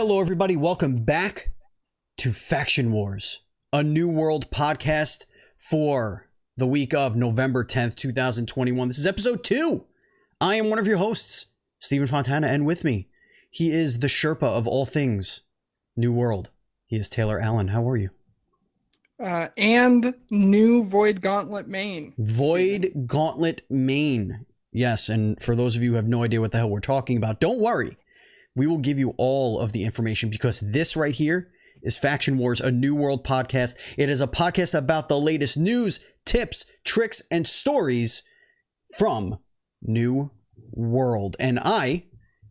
Hello, everybody. Welcome back to Faction Wars, a New World podcast for the week of November 10th, 2021. This is episode 2. I am one of your hosts, Stephen Fontana, and with me, he is the Sherpa of all things New World. He is Taylor Allen. How are you? And new Void Gauntlet main. Void Gauntlet main. Yes, and for those of you who have no idea what the hell we're talking about, don't worry. We will give you all of the information because this right here is Faction Wars, a New World podcast. It is a podcast about the latest news, tips, tricks, and stories from New World. And I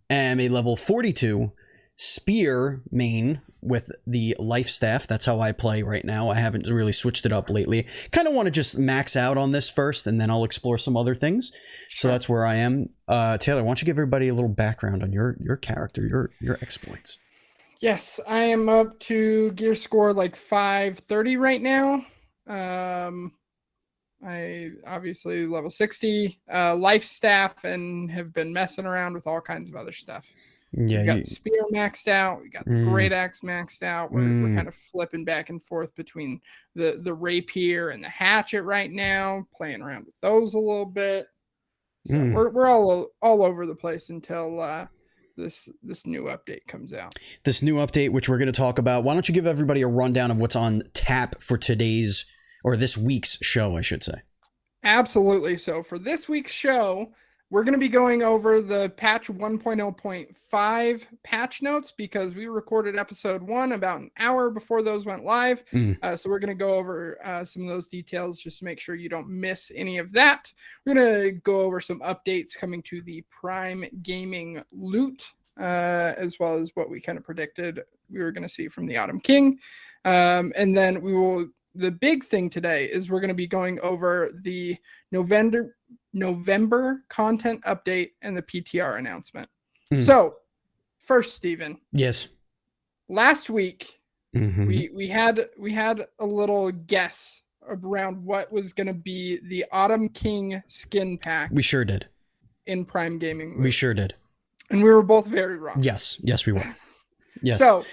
am a level 42 spear main with the life staff. That's how I play right now. I haven't really switched it up lately. Kind of want to just max out on this first, and then I'll explore some other things. So that's where I am. Taylor, why don't you give everybody a little background on your character, your exploits? Yes, I am up to gear score like 530 right now. I obviously level 60, life staff, and have been messing around with all kinds of other stuff. Yeah, we got the spear maxed out. We got the great axe maxed out. We're kind of flipping back and forth between the rapier and the hatchet right now, playing around with those a little bit. So we're all over the place until this new update comes out. This new update, which we're going to talk about. Why don't you give everybody a rundown of what's on tap for today's or this week's show, I should say. Absolutely. So for this week's show, we're going to be going over the patch 1.0.5 patch notes because we recorded episode 1 about an hour before those went live. So we're going to go over some of those details just to make sure you don't miss any of that. We're going to go over some updates coming to the Prime Gaming loot, as well as what we kind of predicted we were going to see from the Autumn King. And then the big thing today is we're going to be going over the November content update and the PTR announcement. So first, Stephen. Yes. Last week, we had a little guess around what was going to be the Autumn King skin pack. We sure did. In Prime Gaming loot. We sure did. And we were both very wrong. Yes, we were. Yes. So,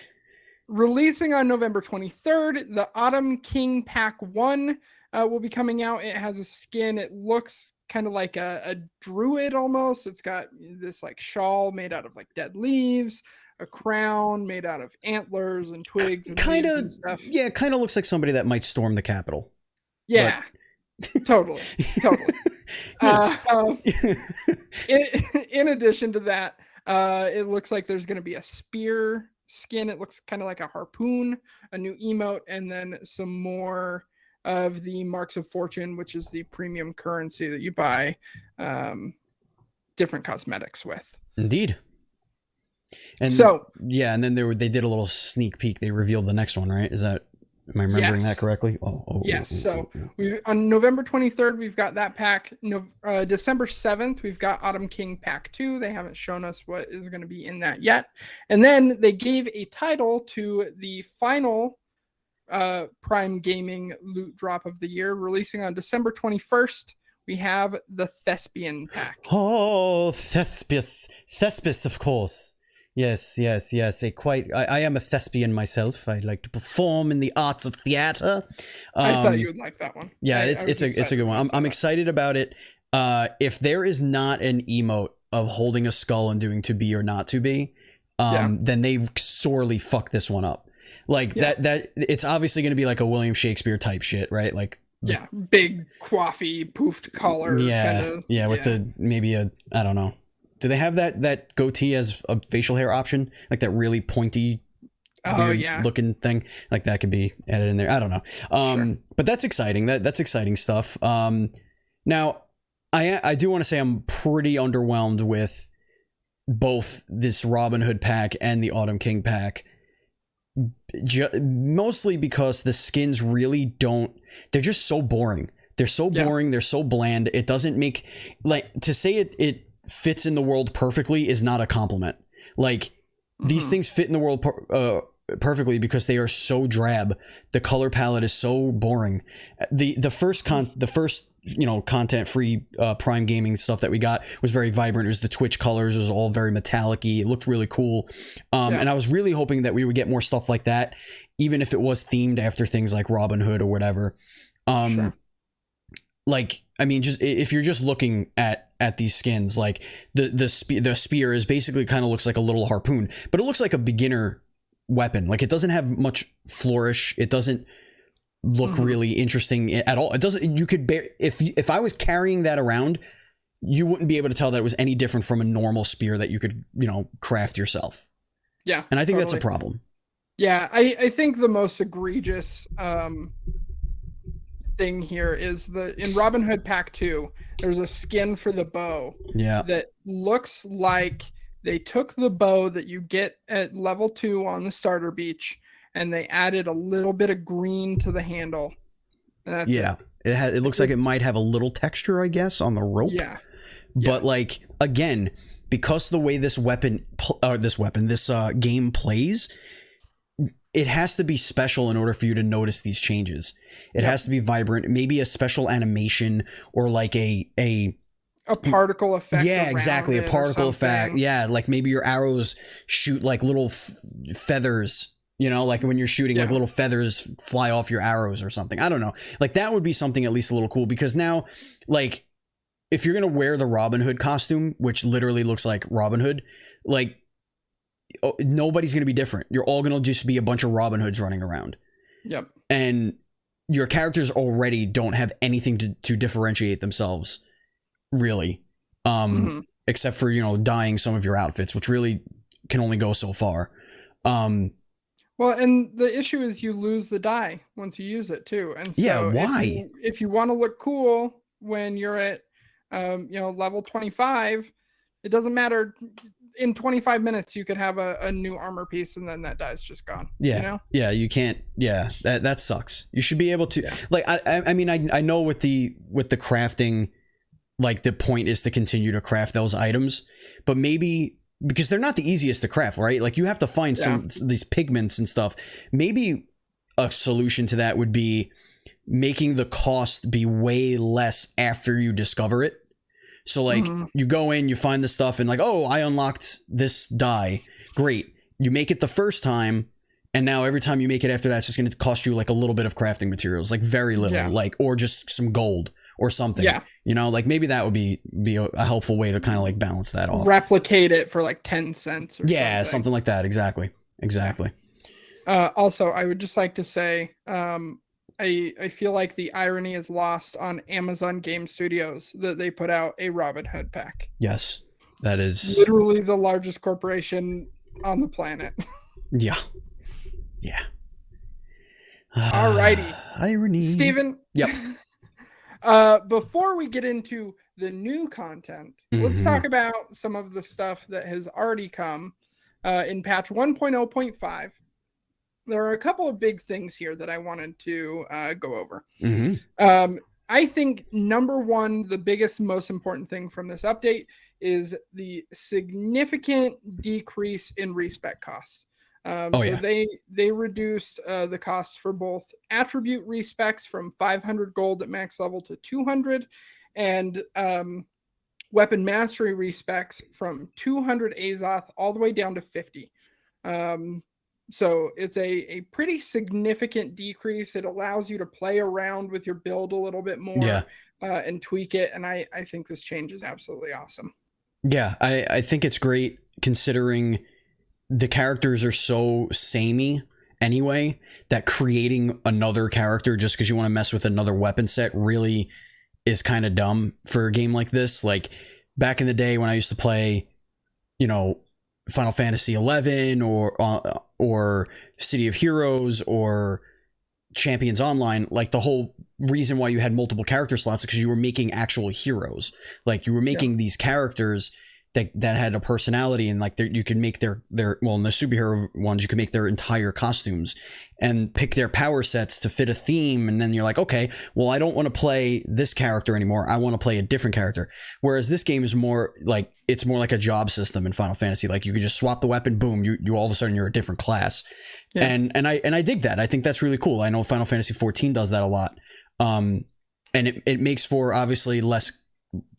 releasing on November 23rd, the Autumn King Pack 1 will be coming out. It has a skin. It looks kind of like a druid almost. It's got this like shawl made out of like dead leaves, a crown made out of antlers and twigs and kind leaves of and stuff. Yeah, kind of looks like somebody that might storm the Capitol. Yeah, totally. In addition to that, it looks like there's going to be a spear skin. It looks kind of like a harpoon, a new emote, and then some more of the Marks of Fortune, which is the premium currency that you buy different cosmetics with. Indeed. And so, yeah, and then they did a little sneak peek. They revealed the next one, right? Am I remembering that correctly? Yes. On November 23rd, we've got that pack. December 7th, we've got Autumn King Pack 2. They haven't shown us what is going to be in that yet. And then they gave a title to the final Prime Gaming loot drop of the year, releasing on December 21st. We have the Thespian pack. Oh, Thespis, of course. Yes. I am a thespian myself. I like to perform in the arts of theater. I thought you would like that one. Yeah, it's a good one. I'm excited about it. If there is not an emote of holding a skull and doing to be or not to be, then they've sorely fucked this one up. Like that it's obviously going to be like a William Shakespeare type shit, right? Like big coiffy poofed collar. With the maybe I don't know. Do they have that goatee as a facial hair option? Like that really pointy looking thing? Like that could be added in there. I don't know. But that's exciting. That's exciting stuff. Now, I do want to say I'm pretty underwhelmed with both this Robin Hood pack and the Autumn King pack. Mostly because the skins really they're just so boring. They're so boring. They're so bland. It doesn't make, like, to say it fits in the world perfectly is not a compliment. Like, these things fit in the world perfectly because they are so drab. The color palette is so boring. The first content free Prime Gaming stuff that we got was very vibrant. It was the Twitch colors. It was all very metallic-y. It looked really cool. And I was really hoping that we would get more stuff like that, even if it was themed after things like Robin Hood or whatever. Sure. Like, I mean, just if you're just looking at these skins, like the spear is basically kind of looks like a little harpoon, but it looks like a beginner weapon. Like, it doesn't have much flourish. It doesn't look really interesting at all. It doesn't. You could if I was carrying that around, you wouldn't be able to tell that it was any different from a normal spear that you could craft yourself. Yeah, and I think that's a problem. Yeah, I think the most egregious thing here is in Robin Hood Pack 2, there's a skin for the bow that looks like they took the bow that you get at level 2 on the starter beach and they added a little bit of green to the handle. It looks like it might have a little texture, I guess, on the rope. But like, again, because the way this game plays, it has to be special in order for you to notice these changes. It has to be vibrant, maybe a special animation or like a particle effect. Yeah, exactly. A particle effect. Yeah. Like maybe your arrows shoot like little feathers, like when you're shooting, like little feathers fly off your arrows or something. I don't know. Like that would be something at least a little cool, because now, like, if you're going to wear the Robin Hood costume, which literally looks like Robin Hood, like, nobody's going to be different. You're all going to just be a bunch of Robin Hoods running around. Yep. And your characters already don't have anything to differentiate themselves, really. Except for, dyeing some of your outfits, which really can only go so far. Well, and the issue is you lose the dye once you use it too. And so why? If you want to look cool when you're at level 25, it doesn't matter. In 25 minutes, you could have a new armor piece, and then that dye's just gone. Yeah, you can't. Yeah, that sucks. You should be able to. Like, I mean, I know with the crafting, like the point is to continue to craft those items, but maybe because they're not the easiest to craft, right? Like, you have to find these pigments and stuff. Maybe a solution to that would be making the cost be way less after you discover it. So like you go in, you find the stuff and like, oh, I unlocked this dye. Great. You make it the first time. And now every time you make it after that, it's just going to cost you like a little bit of crafting materials, like very little, like, or just some gold or something, like maybe that would be a helpful way to kind of like balance that off. Replicate it for like 10 cents. Or something like that. Exactly. Also, I would just like to say, I feel like the irony is lost on Amazon Game Studios that they put out a Robin Hood pack. Yes, that is literally the largest corporation on the planet. Yeah. Alrighty. Irony. Stephen. Yep. Before we get into the new content, let's talk about some of the stuff that has already come in patch 1.0.5. There are a couple of big things here that I wanted to go over. I think number one, the biggest, most important thing from this update is the significant decrease in respec costs. They reduced the cost for both attribute respecs from 500 gold at max level to 200, and weapon mastery respecs from 200 Azoth all the way down to 50. So it's a pretty significant decrease. It allows you to play around with your build a little bit more and tweak it. And I think this change is absolutely awesome. Yeah, I think it's great considering the characters are so samey anyway, that creating another character just because you want to mess with another weapon set really is kind of dumb for a game like this. Like back in the day when I used to play, Final Fantasy 11 or City of Heroes or Champions Online, like the whole reason why you had multiple character slots is because you were making actual heroes. Like you were making these characters that had a personality, and like you could make their well, in the superhero ones you could make their entire costumes and pick their power sets to fit a theme, and then you're like, okay, well, I don't want to play this character anymore, I want to play a different character. Whereas this game is more like, it's more like a job system in Final Fantasy. Like you can just swap the weapon, boom, you all of a sudden you're a different class. Yeah. And I dig that. I think that's really cool. I know Final Fantasy 14 does that a lot. And it makes for obviously less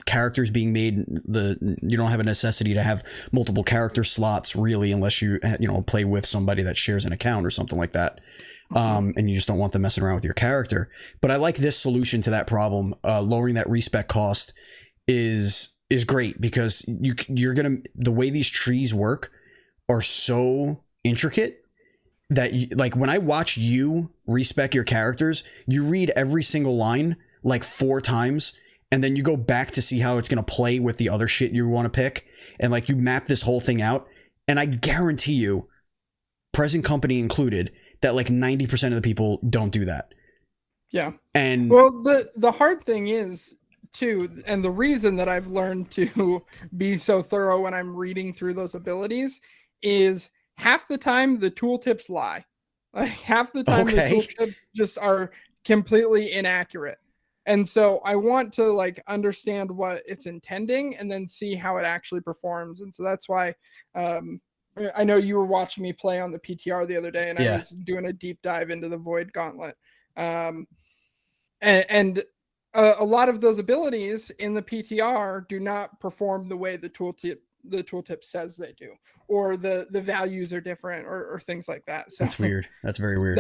characters being made. You don't have a necessity to have multiple character slots really, unless you play with somebody that shares an account or something like that. And you just don't want them messing around with your character. But I like this solution to that problem. Lowering that respec cost is great, because the way these trees work are so intricate that like when I watch you respec your characters, you read every single line like 4 times, and then you go back to see how it's going to play with the other shit you want to pick. And like you map this whole thing out. And I guarantee you, present company included, that like 90% of the people don't do that. Yeah. And well, the hard thing is too, and the reason that I've learned to be so thorough when I'm reading through those abilities is half the time the tooltips lie. Like half the time the tooltips just are completely inaccurate. And so I want to like understand what it's intending and then see how it actually performs. And so that's why I know you were watching me play on the PTR the other day, and I was doing a deep dive into the Void Gauntlet. And a lot of those abilities in the PTR do not perform the way the tooltip says they do, or the values are different, or things like that. So that's weird. That's very weird.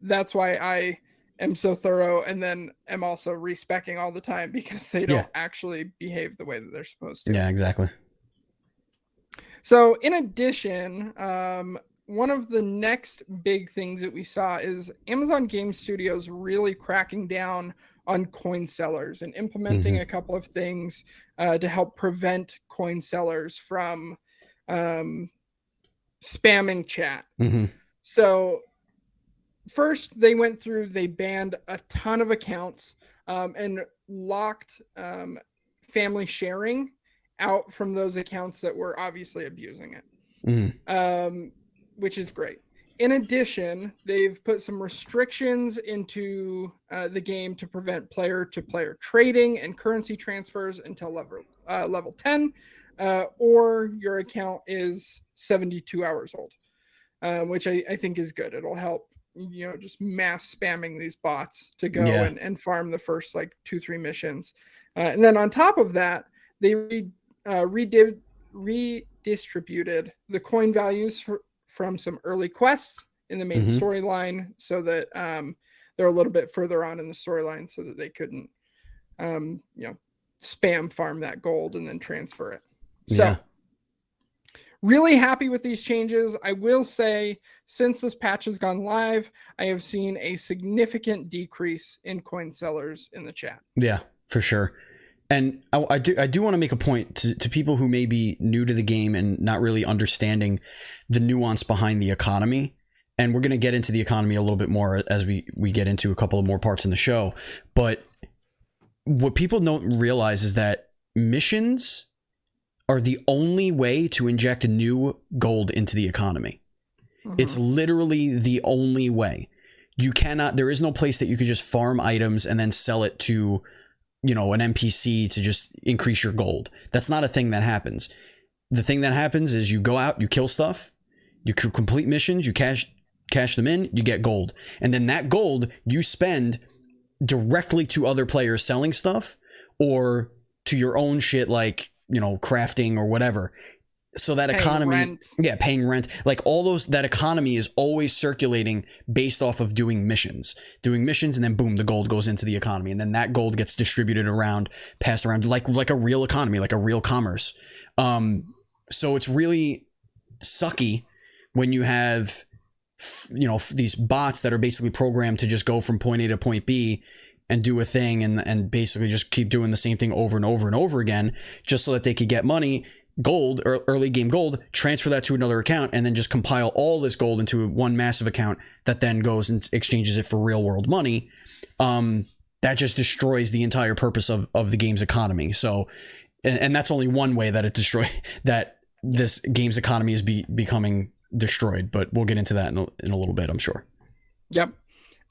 That's why I am so thorough, and then am also respecing all the time, because they don't actually behave the way that they're supposed to. Yeah, exactly. So in addition, one of the next big things that we saw is Amazon Game Studios really cracking down on coin sellers and implementing a couple of things to help prevent coin sellers from spamming chat. So first, they banned a ton of accounts and locked family sharing out from those accounts that were obviously abusing it, which is great. In addition, they've put some restrictions into the game to prevent player-to-player trading and currency transfers until level 10, or your account is 72 hours old, which I think is good. It'll help just mass spamming these bots to go and farm the first like 2-3 missions. And then on top of that, they redistributed the coin values from some early quests in the main storyline, so that they're a little bit further on in the storyline, so that they couldn't spam farm that gold and then transfer it. So really happy with these changes. I will say, since this patch has gone live, I have seen a significant decrease in coin sellers in the chat. Yeah, for sure. And I do want to make a point to people who may be new to the game and not really understanding the nuance behind the economy. And we're going to get into the economy a little bit more as we get into a couple of more parts in the show. But what people don't realize is that missions are the only way to inject new gold into the economy. It's literally the only way. There is no place that you could just farm items and then sell it to an NPC to just increase your gold. That's not a thing that happens. The thing that happens is you go out, you kill stuff, you complete missions, you cash them in, you get gold. And then that gold you spend directly to other players selling stuff, or to your own shit like, crafting or whatever. So that paying rent, like all those, that economy is always circulating based off of doing missions, and then boom, the gold goes into the economy, and then that gold gets distributed around, passed around like a real economy, like a real commerce. So it's really sucky when you have, these bots that are basically programmed to just go from point A to point B and do a thing and basically just keep doing the same thing over and over and over again, just so that they could get money, gold, or early game gold, transfer that to another account, and then just compile all this gold into one massive account that then goes and exchanges it for real world money. That just destroys the entire purpose of the game's economy. So and that's only one way that it destroy that this game's economy is becoming destroyed. But we'll get into that in a little bit, I'm sure. Yep.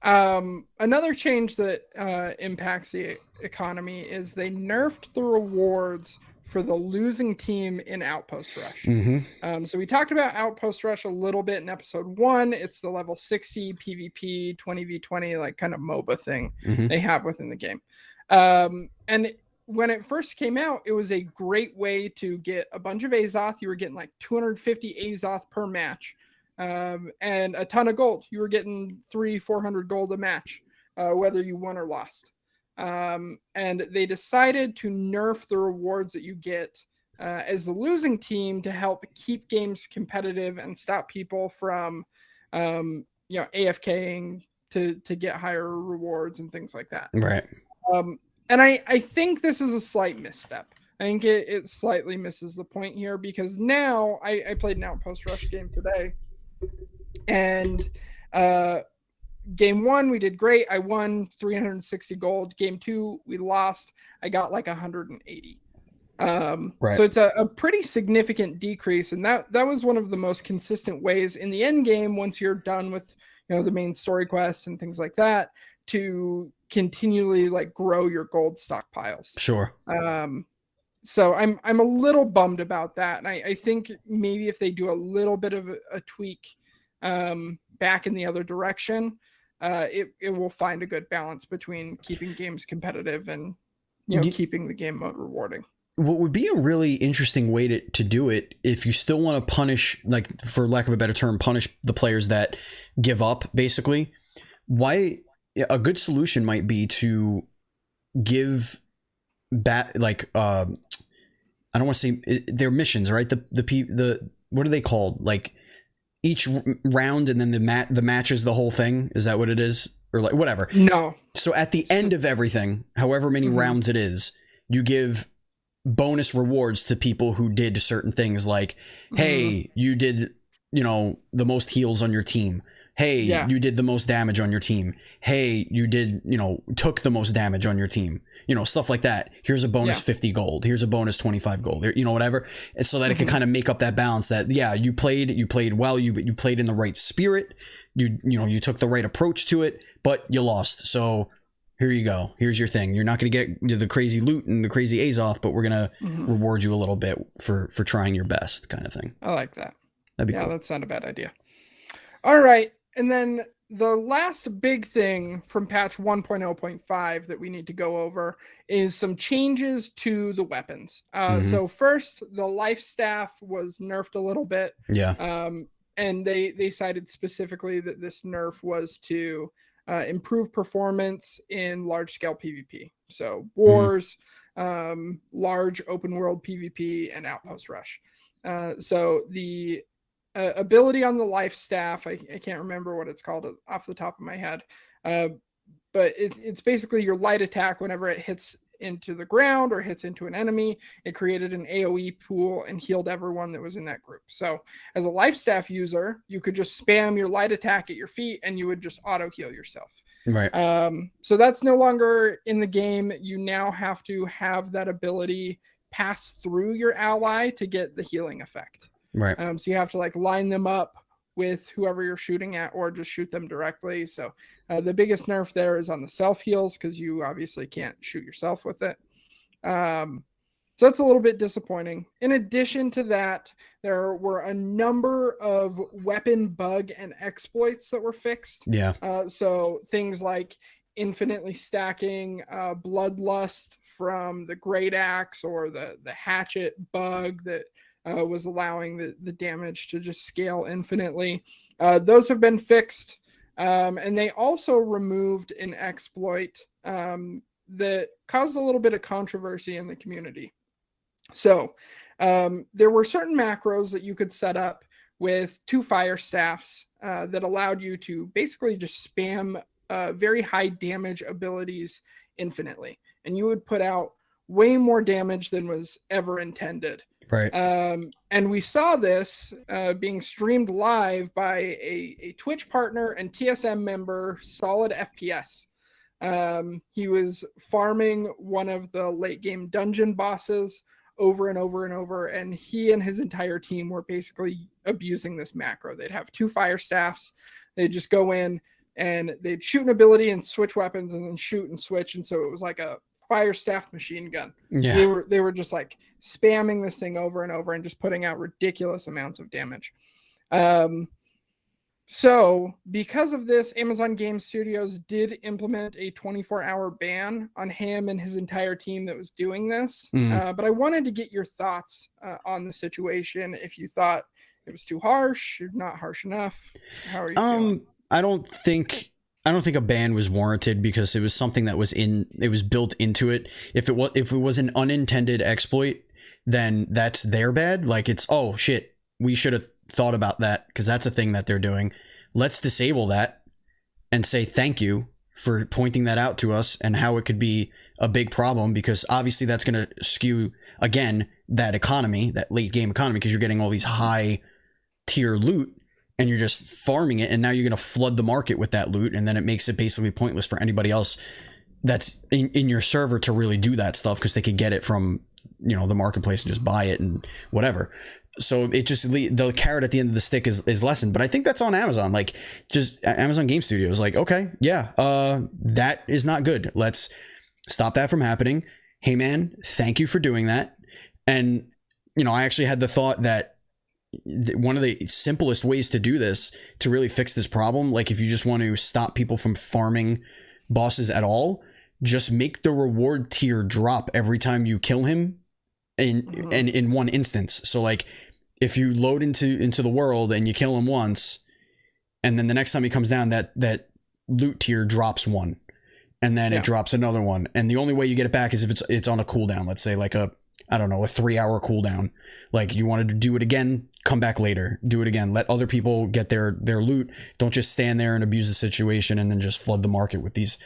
Another change that impacts the economy is they nerfed the rewards for the losing team in Outpost Rush. So we talked about Outpost Rush a little bit in episode 1. It's the level 60 PvP 20v20 like kind of MOBA thing they have within the game. And when it first came out, it was a great way to get a bunch of Azoth. You were getting like 250 Azoth per match. And a ton of gold. You were getting 300-400 gold a match, whether you won or lost. And they decided to nerf the rewards that you get as the losing team to help keep games competitive and stop people from, AFKing to get higher rewards and things like that. Right. And I think this is a slight misstep. I think it slightly misses the point here because now I played an Outpost Rush game today. And game 1 we did great. I won 360 gold. Game 2 we lost. I got like 180. Right. So it's a pretty significant decrease, and that was one of the most consistent ways in the end game, once you're done with the main story quest and things like that, to continually like grow your gold stockpiles. Sure. So I'm a little bummed about that, and I think maybe if they do a little bit of a tweak back in the other direction, it will find a good balance between keeping games competitive and keeping the game mode rewarding. What would be a really interesting way to do it, if you still want to punish, like, for lack of a better term, punish the players that give up, basically, a good solution might be to give back, like, I don't want to say they're missions, right? The what are they called? Like, each round and then the match is the whole thing. Is that what it is? Or like whatever. No. So at the end of everything, however many rounds it is, you give bonus rewards to people who did certain things, like, hey, you did, the most heals on your team. Hey, you did the most damage on your team. Hey, you did, took the most damage on your team. Stuff like that. Here's a bonus 50 gold. Here's a bonus 25 gold. Whatever. And so that it can kind of make up that balance that, you played well, you played in the right spirit. You took the right approach to it, but you lost. So here you go. Here's your thing. You're not going to get the crazy loot and the crazy Azoth, but we're going to reward you a little bit for trying your best, kind of thing. I like that. That'd be cool. That's not a bad idea. All right. And then the last big thing from patch 1.0.5 that we need to go over is some changes to the weapons. So first, the life staff was nerfed a little bit. Yeah. And they cited specifically that this nerf was to improve performance in large scale PvP. So wars, large open world PvP, and Outpost Rush. So the ability on the life staff, I can't remember what it's called off the top of my head, but it's basically your light attack. Whenever it hits into the ground or hits into an enemy, it created an AoE pool and healed everyone that was in that group. So as a life staff user, you could just spam your light attack at your feet and you would just auto heal yourself. Right. So that's no longer in the game. You now have to have that ability pass through your ally to get the healing effect. Right. So you have to like line them up with whoever you're shooting at, or just shoot them directly. So the biggest nerf there is on the self heals, because you obviously can't shoot yourself with it. So that's a little bit disappointing. In addition to that, there were a number of weapon bug and exploits that were fixed. Yeah. So things like infinitely stacking bloodlust from the great axe, or the hatchet bug that was allowing the damage to just scale infinitely. Those have been fixed. And they also removed an exploit that caused a little bit of controversy in the community. So there were certain macros that you could set up with 2 fire staffs that allowed you to basically just spam very high damage abilities infinitely. And you would put out way more damage than was ever intended. Right. And we saw this being streamed live by a Twitch partner and TSM member, Solid FPS. He was farming one of the late game dungeon bosses over and over and over. And he and his entire team were basically abusing this macro. They'd have 2 fire staffs. They'd just go in and they'd shoot an ability and switch weapons and then shoot and switch. And so it was like a fire staff machine gun. Yeah. They were just like spamming this thing over and over and just putting out ridiculous amounts of damage. So because of this, Amazon Game Studios did implement a 24-hour ban on him and his entire team that was doing this. But I wanted to get your thoughts on the situation. If you thought it was too harsh, or not harsh enough, how are you feeling? I don't think a ban was warranted because it was something that was built into it. If it was an unintended exploit, then that's their bad. Like it's, oh shit, we should have thought about that because that's a thing that they're doing. Let's disable that and say thank you for pointing that out to us and how it could be a big problem, because obviously that's going to skew again that economy, that late game economy, because you're getting all these high tier loot and you're just farming it, and now you're going to flood the market with that loot, and then it makes it basically pointless for anybody else that's in your server to really do that stuff, because they could get it from, you know, the marketplace and just buy it and whatever. So it just, the carrot at the end of the stick is lessened. But I think that's on Amazon. Like, just Amazon Game Studios, like, okay, yeah, that is not good. Let's stop that from happening. Hey man, thank you for doing that. And, you know, I actually had the thought that one of the simplest ways to do this, to really fix this problem, like if you just want to stop people from farming bosses at all, just make the reward tier drop every time you kill him in one instance. So like if you load into the world and you kill him once, and then the next time he comes down, that loot tier drops 1, and then it drops another 1, and the only way you get it back is if it's on a cooldown. Let's say like a 3-hour cooldown. Like you wanted to do it again, come back later, do it again, let other people get their loot. Don't just stand there and abuse the situation and then just flood the market with these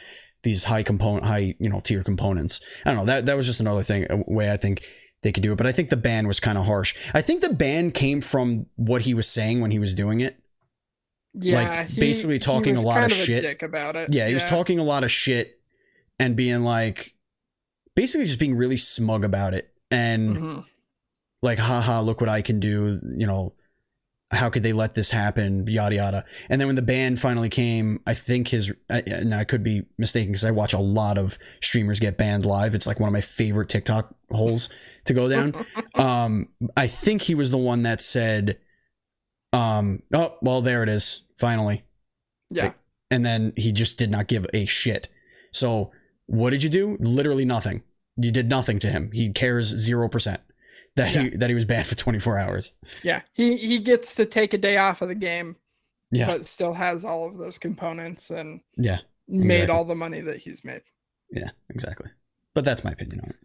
high tier components. I don't know, that was just another thing, a way I think they could do it. But I think the ban was kind of harsh. I think the ban came from what he was saying when he was doing it. Yeah, like basically talking a lot of shit. Dick about it. Yeah, he was talking a lot of shit and being like, basically just being really smug about it, and like, haha, look what I can do, you know, how could they let this happen, yada yada. And then when the ban finally came, I think and I could be mistaken because I watch a lot of streamers get banned live. It's like one of my favorite TikTok holes to go down. I think he was the one that said, oh, well, there it is, finally. Yeah. And then he just did not give a shit. So what did you do? Literally nothing. You did nothing to him. He cares 0% that he was banned for 24 hours. Yeah. He gets to take a day off of the game, but still has all of those components and made all the money that he's made. Yeah, exactly. But that's my opinion on it.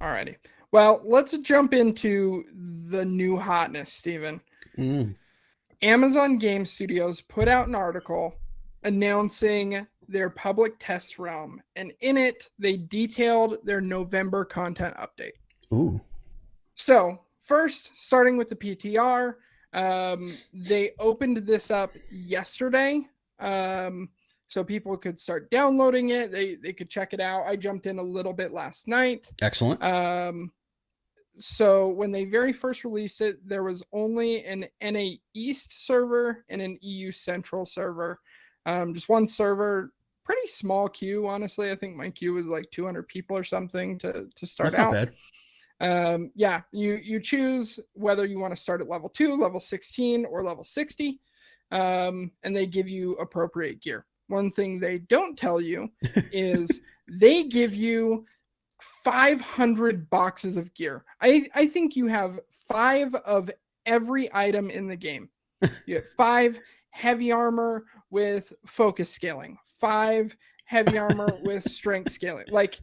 Alrighty. Well, let's jump into the new hotness, Stephen. Amazon Game Studios put out an article announcing their public test realm, and in it they detailed their November content update. Ooh. So first, starting with the PTR, they opened this up yesterday, so people could start downloading it. They could check it out. I jumped in a little bit last night. Excellent. So when they very first released it, there was only an NA East server and an EU Central server. Just one server, pretty small queue, honestly. I think my queue was like 200 people or something to start out. That's not bad. Yeah, you choose whether you want to start at level 2, level 16, or level 60, and they give you appropriate gear. One thing they don't tell you is they give you 500 boxes of gear. I think you have 5 of every item in the game. You have 5 heavy armor with focus scaling, 5 heavy armor with strength scaling, like,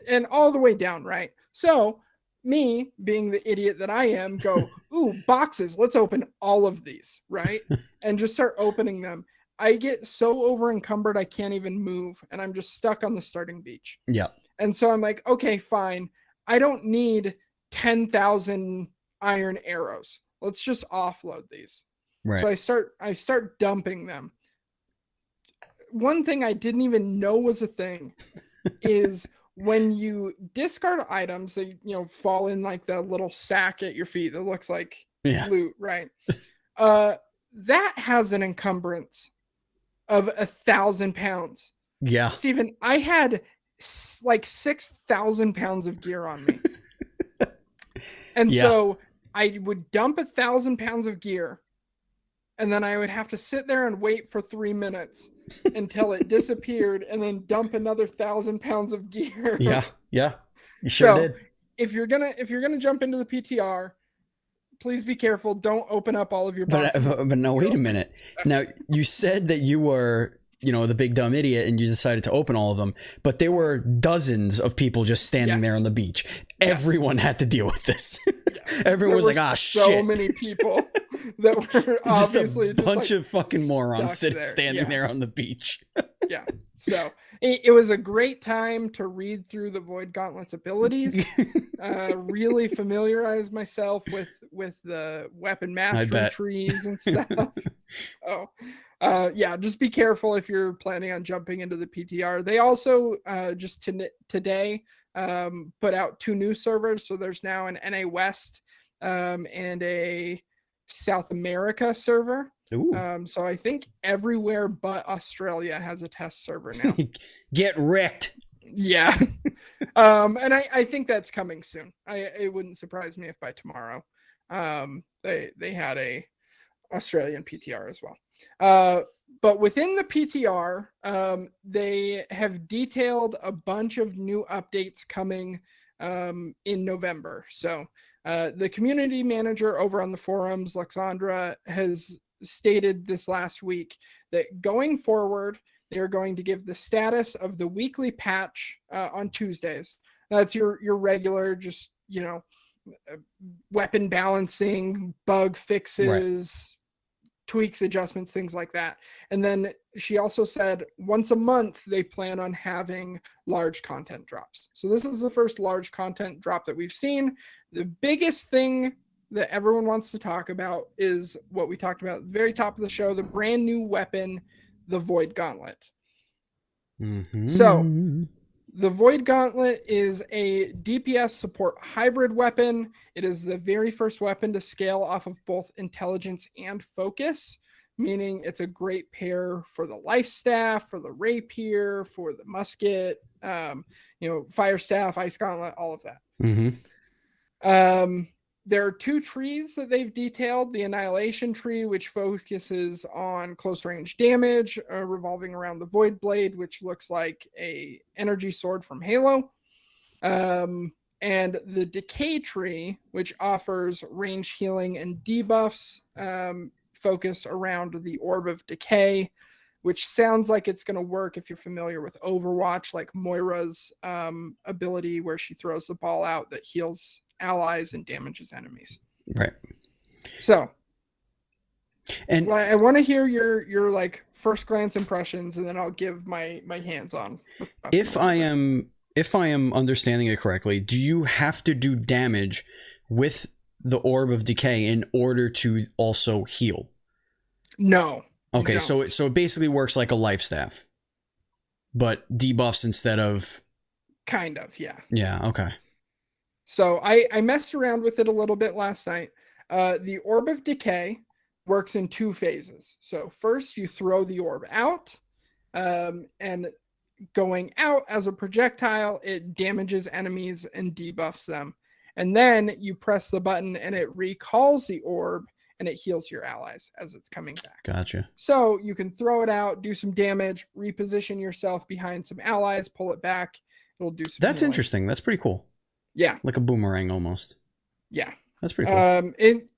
and all the way down, right? So me, being the idiot that I am, go, ooh, boxes, let's open all of these, right? And just start opening them. I get so over encumbered I can't even move, and I'm just stuck on the starting beach. Yeah. And so I'm like, okay, fine. I don't need 10,000 iron arrows. Let's just offload these. Right. So I start dumping them. One thing I didn't even know was a thing is when you discard items that fall in like the little sack at your feet that looks like loot, right? That has an encumbrance of 1,000 pounds. Yeah. Stephen, I had like 6,000 pounds of gear on me. And so I would dump 1,000 pounds of gear, and then I would have to sit there and wait for 3 minutes until it disappeared, and then dump another 1,000 pounds of gear. Yeah. You sure did. If you're gonna jump into the PTR, please be careful. Don't open up all of your boxes. But no, wait a minute. Now, you said that you were, the big dumb idiot and you decided to open all of them, but there were dozens of people just standing there on the beach. Everyone had to deal with this. Everyone was like, shit. So many people that were obviously just a bunch of fucking morons standing there on the beach. Yeah. So it was a great time to read through the Void Gauntlet's abilities, really familiarize myself with the weapon mastery trees and stuff. Just be careful if you're planning on jumping into the PTR. They also just today put out 2 new servers. So there's now an NA West and a South America server. So I think everywhere but Australia has a test server now. Get wrecked. Yeah. And I think that's coming soon. It wouldn't surprise me if by tomorrow they had a Australian PTR as well. But within the PTR, they have detailed a bunch of new updates coming in November. So the community manager over on the forums, Lexandra, has stated this last week that going forward, they are going to give the status of the weekly patch on Tuesdays. That's your regular, just, weapon balancing, bug fixes, tweaks, adjustments, things like that. And then she also said once a month, they plan on having large content drops. So this is the first large content drop that we've seen. The biggest thing that everyone wants to talk about is what we talked about at the very top of the show, the brand new weapon, the Void Gauntlet. So the Void Gauntlet is a DPS support hybrid weapon. It is the very first weapon to scale off of both intelligence and focus, meaning it's a great pair for the life staff, for the rapier, for the musket, fire staff, ice gauntlet, all of that. There are 2 trees that they've detailed. The Annihilation tree, which focuses on close range damage, revolving around the Void Blade, which looks like a energy sword from Halo. And the Decay tree, which offers range healing and debuffs, focused around the Orb of Decay, which sounds like it's going to work if you're familiar with Overwatch, like Moira's ability where she throws the ball out that heals allies and damages enemies. Right. So, and I want to hear your like first glance impressions, and then I'll give my hands on. If I am understanding it correctly, do you have to do damage with the Orb of Decay in order to also heal? No. Okay, so it basically works like a life staff, but debuffs instead of. Kind of, yeah. Yeah. Okay. So I messed around with it a little bit last night. The Orb of Decay works in 2 phases. So first you throw the orb out, and going out as a projectile, it damages enemies and debuffs them. And then you press the button and it recalls the orb and it heals your allies as it's coming back. Gotcha. So you can throw it out, do some damage, reposition yourself behind some allies, pull it back. It'll do some That's healing. Interesting. That's pretty cool. Yeah. Like a boomerang almost. Yeah. That's pretty cool.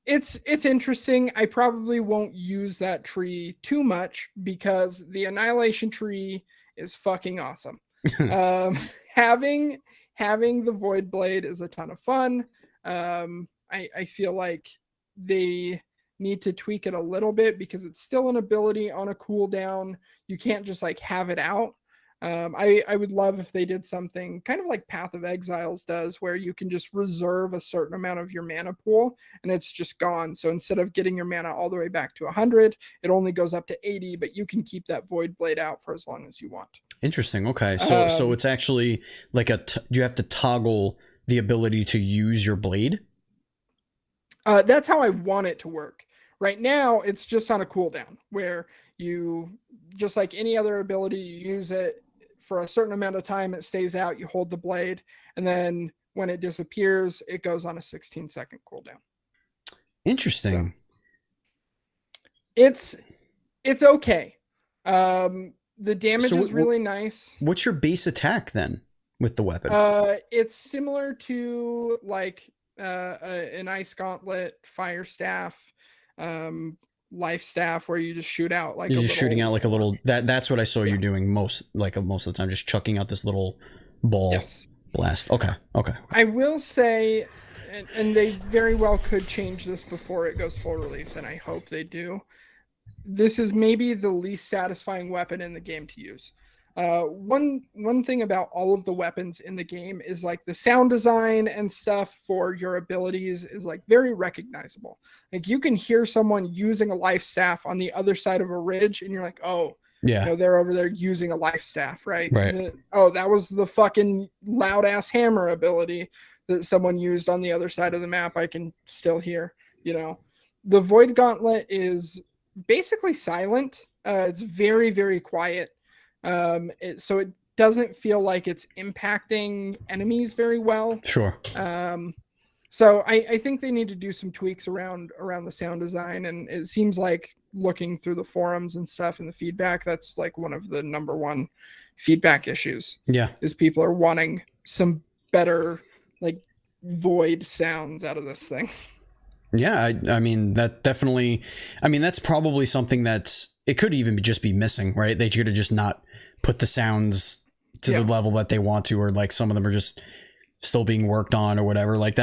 It's interesting. I probably won't use that tree too much because the Annihilation tree is fucking awesome. Having the Void Blade is a ton of fun. I feel like they need to tweak it a little bit because it's still an ability on a cooldown. You can't just like have it out. I would love if they did something kind of like Path of Exiles does, where you can just reserve a certain amount of your mana pool and it's just gone. So instead of getting your mana all the way back to 100, it only goes up to 80, but you can keep that Void Blade out for as long as you want. Interesting. Okay. So it's actually like you have to toggle the ability to use your blade. That's how I want it to work. Right now, it's just on a cooldown where you, just like any other ability, you use it for a certain amount of time, it stays out, you hold the blade, and then when it disappears, it goes on a 16-second cooldown. Interesting. So it's okay. The damage is really nice. What's your base attack then with the weapon? It's similar to like an ice gauntlet, fire staff, life staff, where you just shoot out like you're just shooting out like a little. That's what I saw you doing most of the time, just chucking out this little ball blast. Okay. I will say, and they very well could change this before it goes full release, and I hope they do. This is maybe the least satisfying weapon in the game to use. One thing about all of the weapons in the game is like the sound design and stuff for your abilities is like very recognizable. Like you can hear someone using a life staff on the other side of a ridge, and you're like, oh, yeah, you know, they're over there using a life staff, right? Right. That was the fucking loud ass hammer ability that someone used on the other side of the map. I can still hear. You know, the Void Gauntlet is basically silent. It's very, very quiet. So it doesn't feel like it's impacting enemies very well. Sure. So I think they need to do some tweaks around the sound design, and it seems like looking through the forums and stuff and the feedback, that's like one of the number one feedback issues. Yeah. Is people are wanting some better like void sounds out of this thing. Yeah, I mean that definitely. I mean that's probably something it could even just be missing, right? They could have just not put the sounds to the level that they want to, or like some of them are just still being worked on or whatever. Like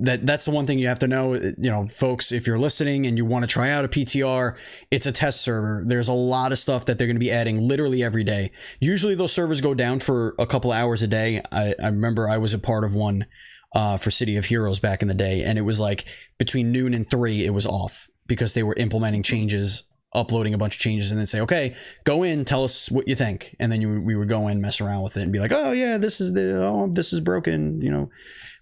that's the one thing you have to know. You know, folks, if you're listening and you want to try out a PTR, it's a test server. There's a lot of stuff that they're going to be adding literally every day. Usually those servers go down for a couple hours a day. I remember I was a part of one for City of Heroes back in the day, and it was like between noon and 3 it was off because they were implementing changes, uploading a bunch of changes, and then say, okay, go in, tell us what you think, and then we would go in, mess around with it, and be like, oh yeah, this is broken, you know,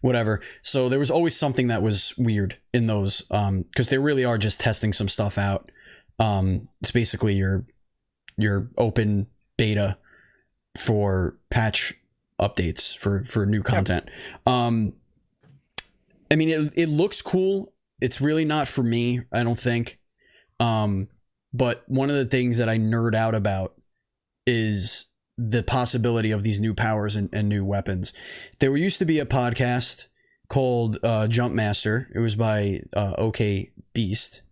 whatever. So there was always something that was weird in those, because they really are just testing some stuff out. It's basically your open beta for patch updates for new content. I mean, it looks cool. It's really not for me, I don't think. But one of the things that I nerd out about is the possibility of these new powers and new weapons. There used to be a podcast called Jump Master. It was by OK Beast.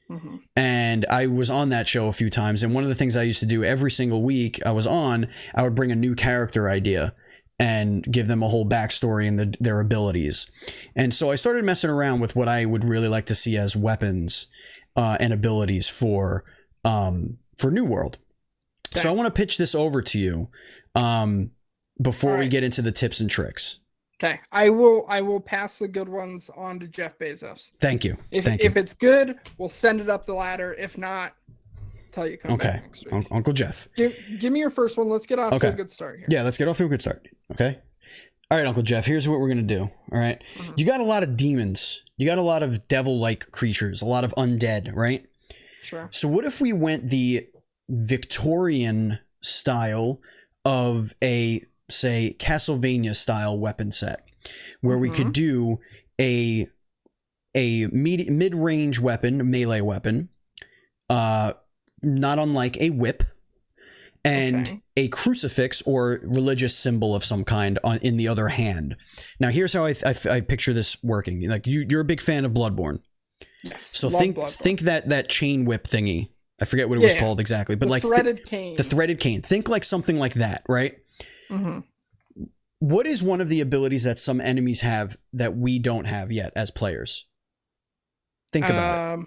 Mm-hmm. And I was on that show a few times. And one of the things I used to do every single week I would bring a new character idea and give them a whole backstory and their abilities. And so I started messing around with what I would really like to see as weapons and abilities for New World. Okay. So I want to pitch this over to you before we get into the tips and tricks. Okay, I will pass the good ones on to Jeff Bezos. Thank you. If it's good, we'll send it up the ladder. If not, tell you come back next week. Uncle Jeff. Give me your first one. Let's get off to a good start here. Yeah, let's get off to a good start. Okay. All right, Uncle Jeff, here's what we're going to do. All right. Mm-hmm. You got a lot of demons. You got a lot of devil-like creatures, a lot of undead, right? Sure. So what if we went the Victorian style of a, say, Castlevania style weapon set, where we could do a mid-range weapon, a melee weapon, not unlike a whip, and a crucifix or religious symbol of some kind in the other hand. Now, here's how I picture this working. Like you're a big fan of Bloodborne. Yes. So think that chain whip thingy. I forget what it was called exactly, but like threaded cane. The threaded cane. Think like something like that, right? Mm-hmm. What is one of the abilities that some enemies have that we don't have yet as players? Think about it.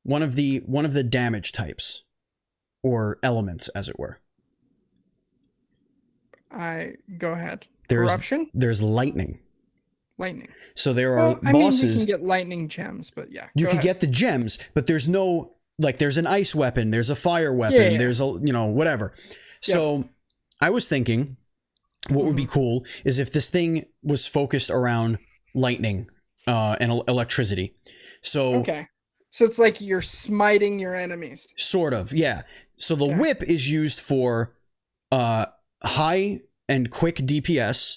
One of the damage types or elements, as it were. Go ahead. Corruption? There's lightning. Lightning. So there are bosses. I mean, you can get lightning gems, but yeah. You can get the gems, but there's no, like, there's an ice weapon, there's a fire weapon, there's a, whatever. So I was thinking what would be cool is if this thing was focused around lightning and electricity. So so it's like you're smiting your enemies. Sort of, yeah. So the whip is used for high and quick DPS,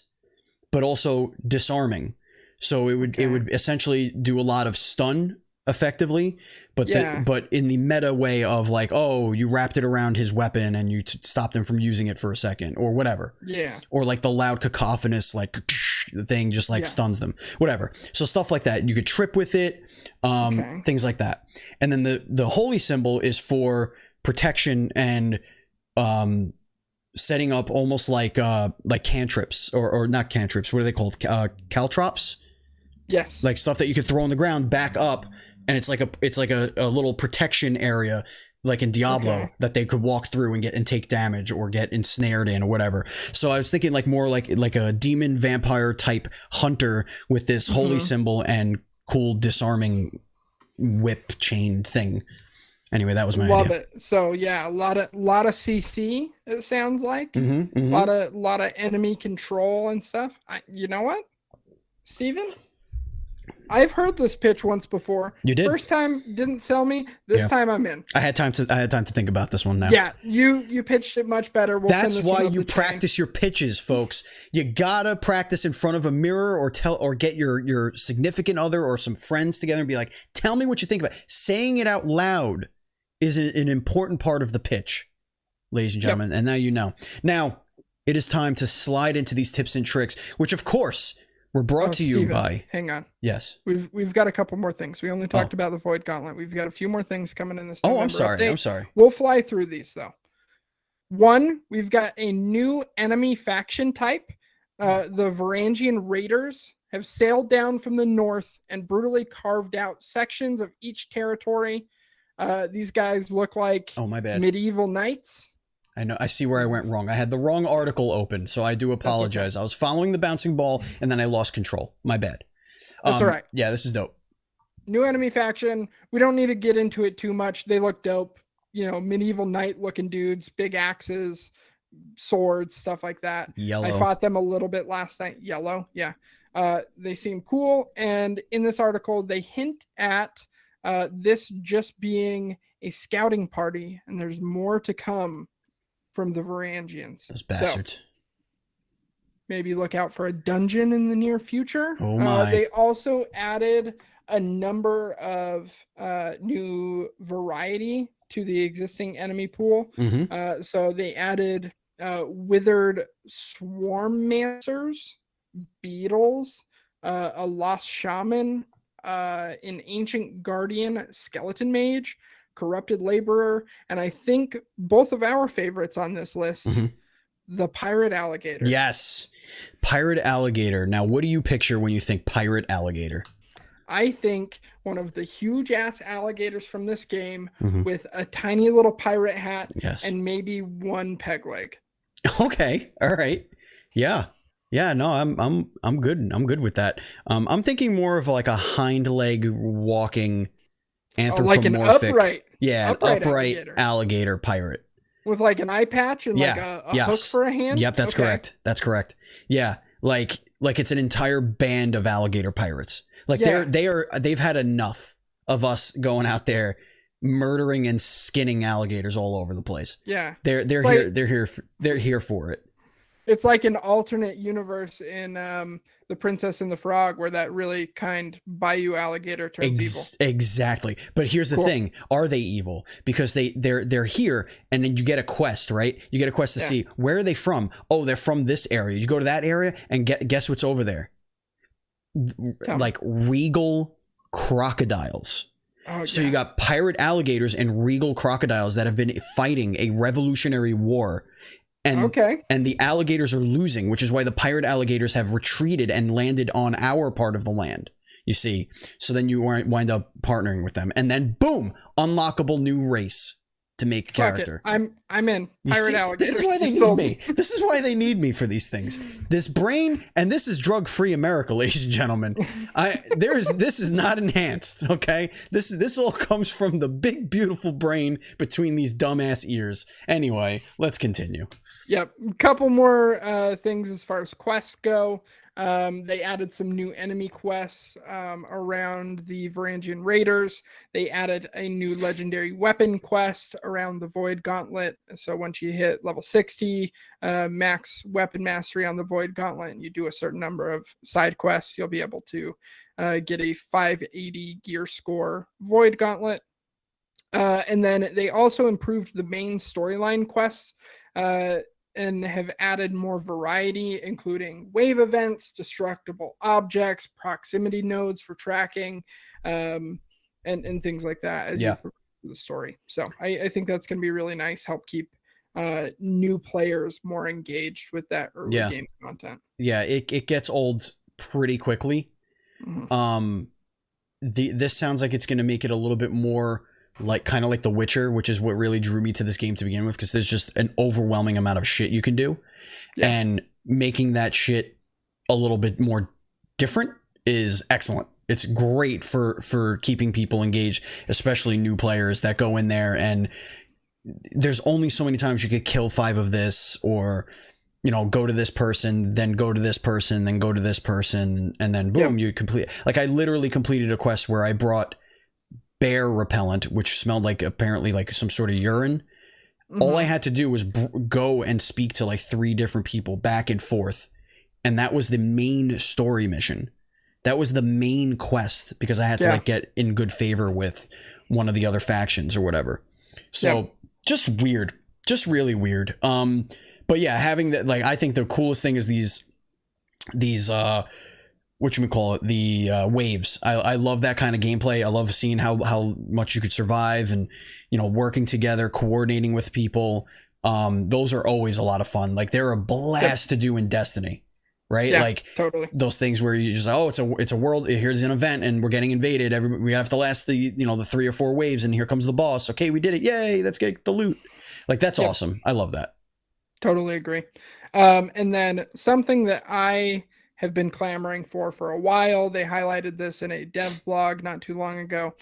but also disarming. So it would essentially do a lot of stun effectively, but but in the meta way of like, oh, you wrapped it around his weapon and you stopped him from using it for a second or whatever. Yeah. Or like the loud cacophonous like thing just like stuns them, whatever. So stuff like that. You could trip with it, things like that. And then the holy symbol is for protection and setting up almost like cantrips or not cantrips. What are they called? Caltrops. Yes. Like stuff that you could throw on the ground, back up, and it's like a little protection area, like in Diablo, that they could walk through and take damage or get ensnared in or whatever. So I was thinking like more like a demon vampire type hunter with this holy symbol and cool disarming whip chain thing. Anyway, that was my idea. Love it. So yeah, a lot of CC. It sounds like a lot of enemy control and stuff. You know what, Stephen? I've heard this pitch once before. You did. First time didn't sell me. This time I'm in. I had time to think about this one now. Yeah, you pitched it much better. That's why you practice your pitches, folks. You gotta practice in front of a mirror or get your significant other or some friends together and be like, tell me what you think about it. Saying it out loud is an important part of the pitch, ladies and gentlemen. And now you know. Now it is time to slide into these tips and tricks, which of course we're brought to you by. Hang on. Yes. We've got a couple more things. We only talked about the Void Gauntlet. We've got a few more things coming in this. I'm sorry. I'm sorry. We'll fly through these though. One, we've got a new enemy faction type. The Varangian Raiders have sailed down from the north and brutally carved out sections of each territory. These guys look like medieval knights. I know. I see where I went wrong. I had the wrong article open, so I do apologize. I was following the bouncing ball, and then I lost control. My bad. That's all right. Yeah, this is dope. New enemy faction. We don't need to get into it too much. They look dope. You know, medieval knight-looking dudes, big axes, swords, stuff like that. Yellow. I fought them a little bit last night. Yellow, yeah. They seem cool, and in this article, they hint at this just being a scouting party, and there's more to come from the Varangians. Those bastards. So, maybe look out for a dungeon in the near future. Oh my. They also added a number of new variety to the existing enemy pool. So they added withered swarmmancers, beetles, a lost shaman, an ancient guardian skeleton mage, corrupted laborer, and I think both of our favorites on this list, the pirate alligator. Yes, pirate alligator. Now, what do you picture when you think pirate alligator? I think one of the huge ass alligators from this game with a tiny little pirate hat and maybe one peg leg. Okay, all right, yeah. No, I'm good. I'm good with that. I'm thinking more of like a hind leg walking anthropomorphic, like an upright, upright alligator pirate with like an eye patch and like a hook for a hand. Yep, that's correct. That's correct. Yeah, like it's an entire band of alligator pirates. Like they've had enough of us going out there murdering and skinning alligators all over the place. Yeah, they're here for it. It's like an alternate universe in The Princess and the Frog, where that really kind bayou alligator turns evil. Exactly. But here's the thing: are they evil? Because they're here, and then you get a quest, right? You get a quest to see where are they from. Oh, they're from this area. You go to that area, and guess what's over there? Like regal crocodiles. Oh, so you got pirate alligators and regal crocodiles that have been fighting a revolutionary war. And the alligators are losing, which is why the pirate alligators have retreated and landed on our part of the land. You see, so then you wind up partnering with them, and then boom, unlockable new race. to make a Fuck character. it. I'm in. Pirate alligators. This is why they need me. This is why they need me for these things. This brain, and this is drug-free America, ladies and gentlemen. This is not enhanced, okay? This all comes from the big, beautiful brain between these dumbass ears. Anyway, let's continue. Yep. A couple more things as far as quests go. They added some new enemy quests around the Varangian Raiders. They added a new legendary weapon quest around the Void Gauntlet. So once you hit level 60, max weapon mastery on the Void Gauntlet, and you do a certain number of side quests, you'll be able to get a 580 gear score Void Gauntlet. And then they also improved the main storyline quests. And have added more variety, including wave events, destructible objects, proximity nodes for tracking, and things like that as you progress through the story. So I think that's going to be really nice, help keep new players more engaged with that early game content. Yeah, it gets old pretty quickly. Mm-hmm. This sounds like it's going to make it a little bit more like kind of like The Witcher, which is what really drew me to this game to begin with, because there's just an overwhelming amount of shit you can do, and making that shit a little bit more different is excellent. It's great for keeping people engaged, especially new players that go in there and there's only so many times you could kill 5 of this, or go to this person, then go to this person, then go to this person, and then boom, you complete. Like I literally completed a quest where I brought bear repellent, which smelled like apparently like some sort of urine. Mm-hmm. All I had to do was go and speak to like 3 different people back and forth, and that was the main story mission. That was the main quest, because I had to like get in good favor with one of the other factions or whatever. So just weird, just really weird. But yeah, having that, like, I think the coolest thing is these whatchamacallit, the waves. I love that kind of gameplay. I love seeing how much you could survive, and working together, coordinating with people. Those are always a lot of fun. Like they're a blast to do in Destiny, right? Yeah, like totally. Those things where you just it's a world, here's an event and we're getting invaded. We have to last the 3 or 4 waves, and here comes the boss. Okay, we did it. Yay, let's get the loot. Like that's awesome. I love that. Totally agree. And then something that I have been clamoring for a while. They highlighted this in a dev blog not too long ago.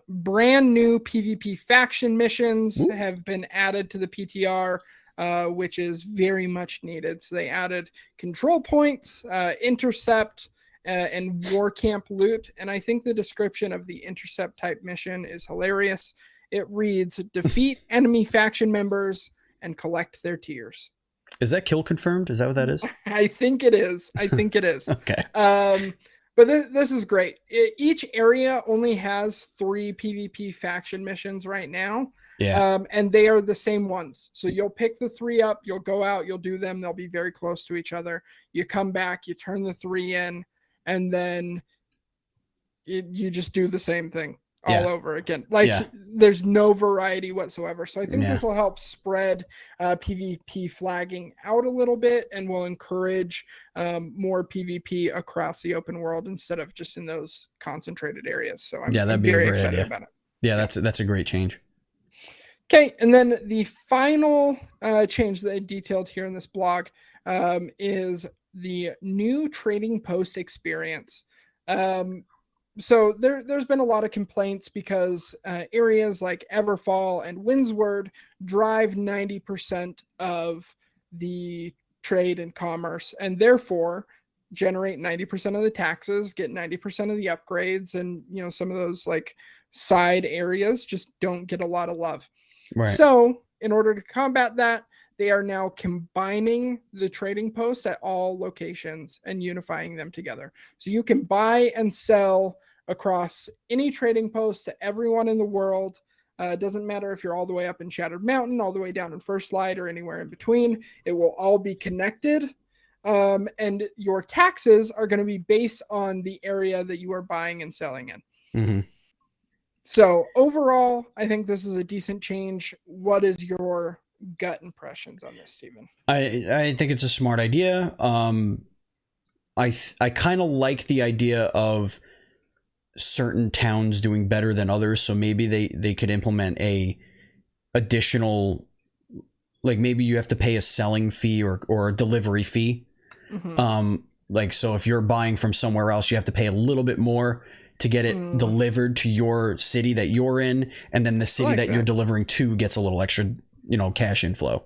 Brand new PvP faction missions have been added to the PTR, which is very much needed. So they added control points, intercept, and war camp loot. And I think the description of the intercept type mission is hilarious. It reads, defeat enemy faction members and collect their tiers. Is that kill confirmed? Is that what that is? I think it is. Okay. But this is great. Each area only has 3 PvP faction missions right now. Yeah. And they are the same ones. So you'll pick the 3 up, you'll go out, you'll do them. They'll be very close to each other. You come back, you turn the 3 in, and then you just do the same thing all over again. Like there's no variety whatsoever. So I think this will help spread PvP flagging out a little bit, and will encourage more PvP across the open world instead of just in those concentrated areas. So I'm very excited about it. Yeah, that's a great change. Okay, and then the final change that I detailed here in this blog is the new trading post experience. So there's been a lot of complaints because areas like Everfall and Windsward drive 90% of the trade and commerce, and therefore generate 90% of the taxes, get 90% of the upgrades, and some of those like side areas just don't get a lot of love. Right. So in order to combat that, they are now combining the trading posts at all locations and unifying them together. So you can buy and sell across any trading post to everyone in the world. It doesn't matter if you're all the way up in Shattered Mountain, all the way down in First Light, or anywhere in between. It will all be connected. And your taxes are going to be based on the area that you are buying and selling in. Mm-hmm. So overall, I think this is a decent change. What is your gut impressions on this, Stephen? I think it's a smart idea. I kind of like the idea of certain towns doing better than others, so maybe they could implement a additional, like maybe you have to pay a selling fee or a delivery fee. Like, so if you're buying from somewhere else, you have to pay a little bit more to get it delivered to your city that you're in, and then the city that you're delivering to gets a little extra, cash inflow,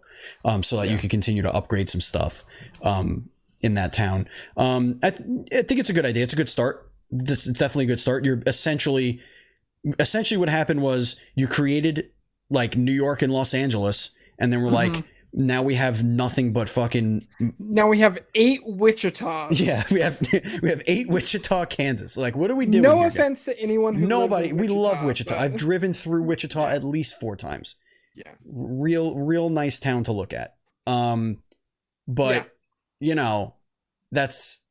so that you can continue to upgrade some stuff in that town. I think it's a good idea. It's a good start. It's definitely a good start. You're essentially what happened was you created like New York and Los Angeles, and then we're like, now we have nothing but fucking. Now we have 8 Wichitas. Yeah, we have 8 Wichita, Kansas. Like, what are we doing? No offense to anyone who nobody. Lives in Wichita, we love Wichita. But... I've driven through Wichita at least 4 times. Yeah, real nice town to look at. But that's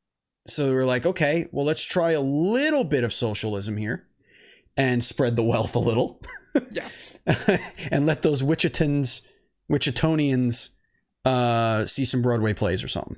so we're like, okay, well, let's try a little bit of socialism here and spread the wealth a little. Yeah, and let those Wichitonians see some Broadway plays or something.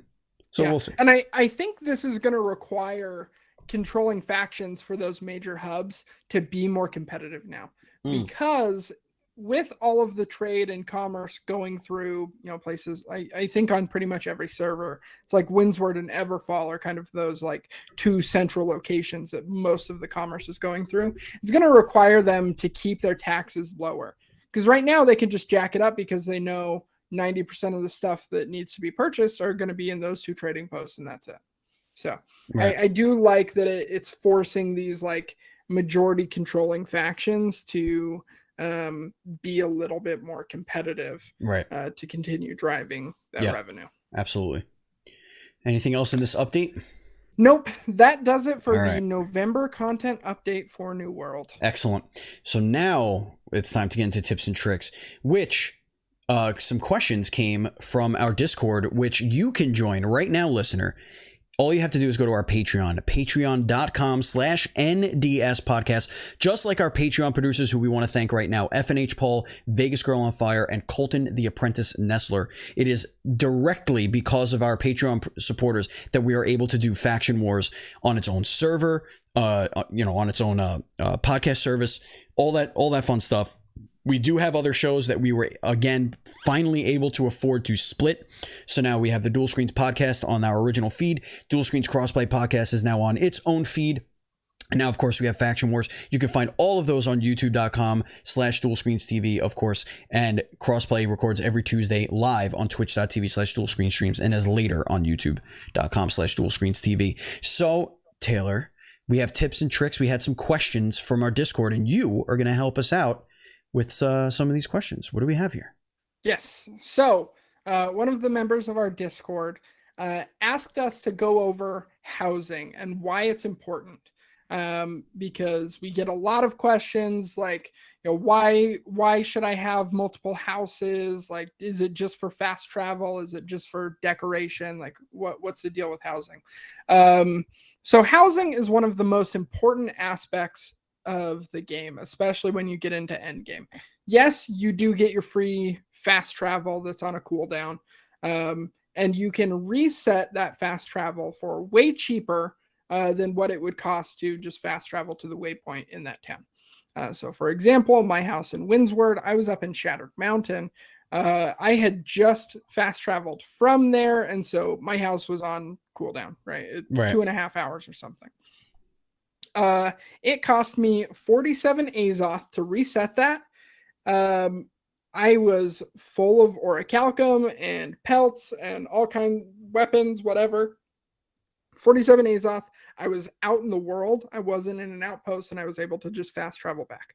So we'll see. And I think this is going to require controlling factions for those major hubs to be more competitive now, because with all of the trade and commerce going through, places, I think on pretty much every server, it's like Windsward and Everfall are kind of those like 2 central locations that most of the commerce is going through. It's going to require them to keep their taxes lower, because right now they can just jack it up because they know 90% of the stuff that needs to be purchased are going to be in those 2 trading posts, and that's it. So right. I do like that it's forcing these like majority controlling factions to be a little bit more competitive, right? To continue driving that revenue. Absolutely. Anything else in this update? Nope. That does it for the November content update for New World. Excellent. So now it's time to get into tips and tricks, which some questions came from our Discord, which you can join right now, listener. All you have to do is go to our Patreon, patreon.com/NDS podcast. Just like our Patreon producers, who we want to thank right now, FNH Paul, Vegas Girl on Fire, and Colton the Apprentice Nestler. It is directly because of our Patreon supporters that we are able to do Faction Wars on its own server, on its own podcast service, all that fun stuff. We do have other shows that we were, again, finally able to afford to split. So now we have the Dual Screens podcast on our original feed. Dual Screens Crossplay podcast is now on its own feed. And now, of course, we have Faction Wars. You can find all of those on youtube.com/DualScreensTV, of course. And Crossplay records every Tuesday live on twitch.tv/DualScreenStreams and is later on youtube.com/DualScreensTV. So, Taylor, we have tips and tricks. We had some questions from our Discord, and you are going to help us out with some of these questions. What do we have here? Yes. So one of the members of our Discord asked us to go over housing and why it's important, because we get a lot of questions like, why should I have multiple houses? Like, is it just for fast travel? Is it just for decoration? Like, what's the deal with housing? So housing is one of the most important aspects of the game, especially when you get into endgame. Yes, you do get your free fast travel that's on a cooldown, and you can reset that fast travel for way cheaper than what it would cost to just fast travel to the waypoint in that town. So for example, my house in Windsward, I was up in Shattered Mountain. I had just fast traveled from there, and so my house was on cooldown, right? 2.5 hours or something. It cost me 47 Azoth to reset that. I was full of orichalcum and pelts and all kinds weapons, whatever. 47 Azoth. I was out in the world. I wasn't in an outpost, and I was able to just fast travel back.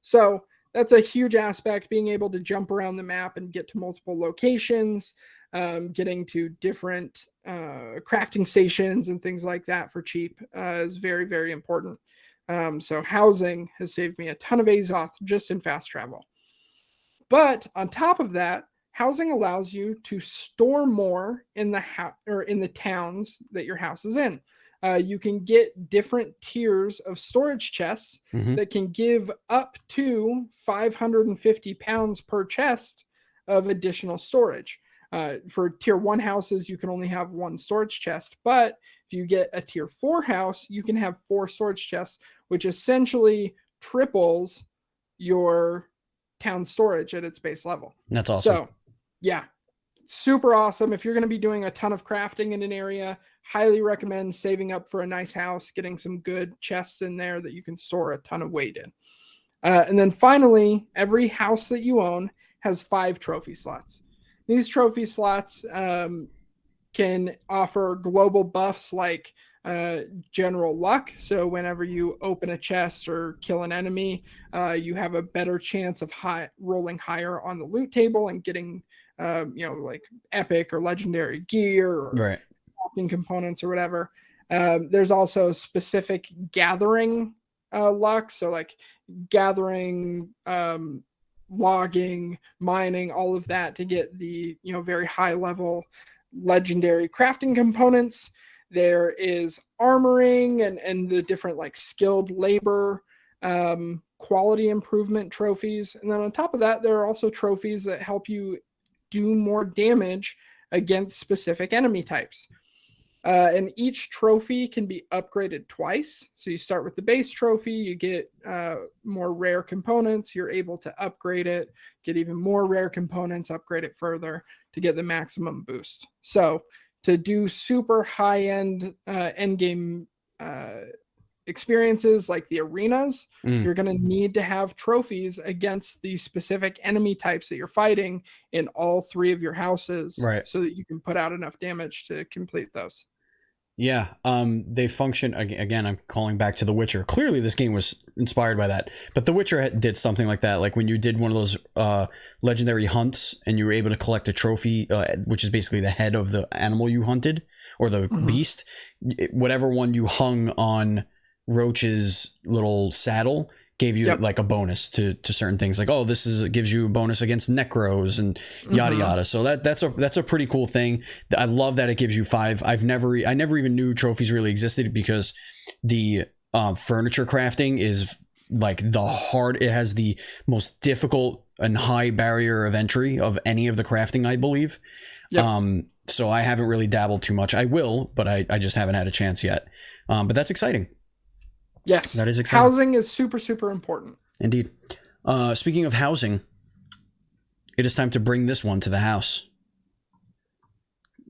So that's a huge aspect, being able to jump around the map and get to multiple locations, getting to different crafting stations and things like that for cheap is very, very important. So housing has saved me a ton of Azoth just in fast travel. But on top of that, housing allows you to store more in the in the towns that your house is in. You can get different tiers of storage chests that can give up to 550 pounds per chest of additional storage. For tier 1 houses, you can only have 1 storage chest, but if you get a tier 4 house, you can have 4 storage chests, which essentially triples your town storage at its base level. That's awesome. So, yeah, super awesome. If you're going to be doing a ton of crafting in an area, highly recommend saving up for a nice house, getting some good chests in there that you can store a ton of weight in. And then finally, every house that you own has 5 trophy slots. These trophy slots can offer global buffs like general luck. So whenever you open a chest or kill an enemy, you have a better chance of rolling higher on the loot table and getting, like epic or legendary gear or crafting components or whatever. There's also specific gathering luck. So like gathering, logging, mining, all of that to get the, very high level legendary crafting components. There is armoring and the different like skilled labor, quality improvement trophies. And then on top of that, there are also trophies that help you do more damage against specific enemy types. And each trophy can be upgraded twice. So you start with the base trophy, you get more rare components, you're able to upgrade it, get even more rare components, upgrade it further to get the maximum boost. So to do super high-end endgame experiences like the arenas, you're going to need to have trophies against the specific enemy types that you're fighting in all 3 of your houses, so that you can put out enough damage to complete those. Yeah, they function, again, I'm calling back to The Witcher. Clearly this game was inspired by that, but The Witcher did something like that. Like when you did one of those legendary hunts and you were able to collect a trophy, which is basically the head of the animal you hunted, or the beast, whatever one you hung on Roach's little saddle gave you like a bonus to certain things, like, oh, gives you a bonus against necros and yada yada. So that's a pretty cool thing. I love that it gives you 5. I never even knew trophies really existed, because the furniture crafting is like it has the most difficult and high barrier of entry of any of the crafting, I believe. So I haven't really dabbled too much. I will, but I just haven't had a chance yet. But that's exciting. Yes, that is exciting. Housing is super, super important. Indeed. Speaking of housing, it is time to bring this one to the house.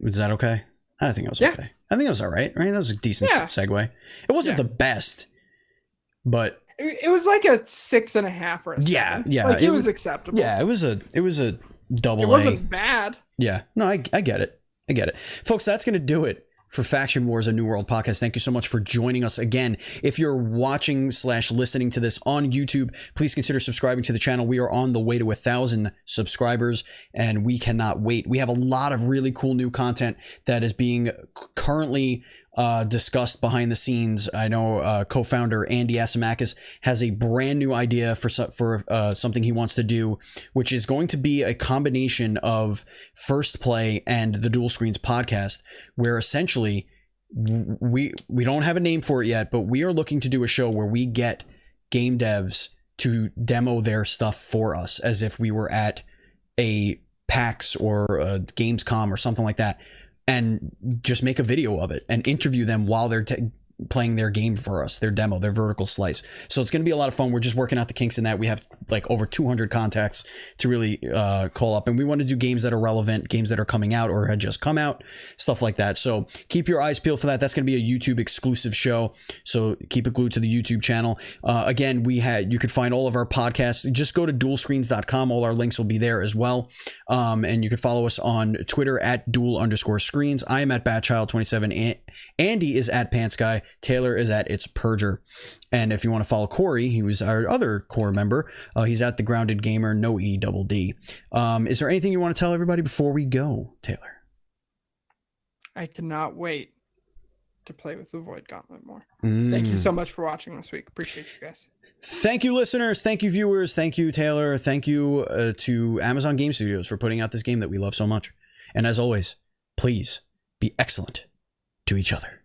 Is that okay? I think it was okay. I think it was all right. That was a decent segue. It wasn't the best, but it was like a 6.5 or a 7. Yeah. Like it was acceptable. Yeah, it was a double A. It wasn't bad. Yeah. No, I get it. Folks, that's going to do it for Faction Wars, a New World podcast. Thank you so much for joining us again. If you're watching / listening to this on YouTube, please consider subscribing to the channel. We are on the way to 1,000 subscribers, and we cannot wait. We have a lot of really cool new content that is being currently discussed behind the scenes. I know co-founder Andy Asimakis has a brand new idea for something he wants to do, which is going to be a combination of First Play and the Dual Screens podcast, where essentially we don't have a name for it yet, but we are looking to do a show where we get game devs to demo their stuff for us, as if we were at a PAX or a Gamescom or something like that, and just make a video of it and interview them while they're playing their game for us, their demo, their vertical slice. So it's going to be a lot of fun. We're just working out the kinks in that. We have like over 200 contacts to really call up, and we want to do games that are relevant, games that are coming out or had just come out, stuff like that. So keep your eyes peeled for that. That's going to be a YouTube exclusive show, so keep it glued to the YouTube channel. Again, you could find all of our podcasts. Just go to dualscreens.com. All our links will be there as well. And you can follow us on Twitter at dual_screens. I am at Batchild27. Andy is at PantsGuy. Taylor is at It's Purger. And if you want to follow Corey, he was our other core member. He's at The Grounded Gamer, no E-double-D. Is there anything you want to tell everybody before we go, Taylor? I cannot wait to play with the Void Gauntlet more. Thank you so much for watching this week. Appreciate you guys. Thank you, listeners. Thank you, viewers. Thank you, Taylor. Thank you to Amazon Game Studios for putting out this game that we love so much. And as always, please be excellent to each other.